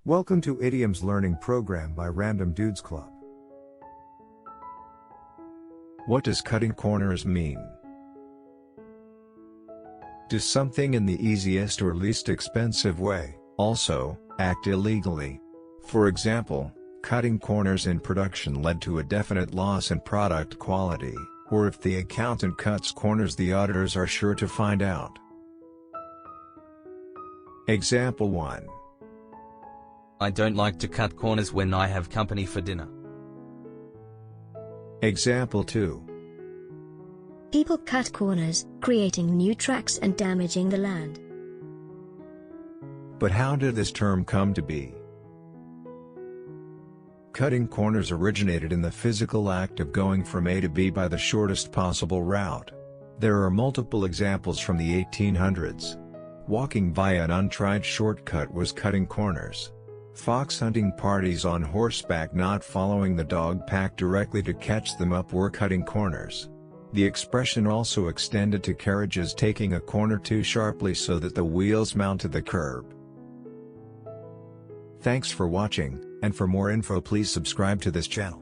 Welcome to Idioms Learning Program by Random Dudes Club. What does cutting corners mean? Do something in the easiest or least expensive way. Also, act illegally. For example, cutting corners in production led to a definite loss in product quality, or if the accountant cuts corners, the auditors are sure to find out. Example 1. I don't like to cut corners when I have company for dinner. Example 2. People cut corners, creating new tracks and damaging the land. But how did this term come to be? Cutting corners originated in the physical act of going from A to B by the shortest possible route. There are multiple examples from the 1800s. Walking via an untried shortcut was cutting corners. Fox hunting parties on horseback not following the dog pack directly to catch them up were cutting corners. The expression also extended to carriages taking a corner too sharply so that the wheels mounted the curb. Thanks for watching, and for more info please subscribe to this channel.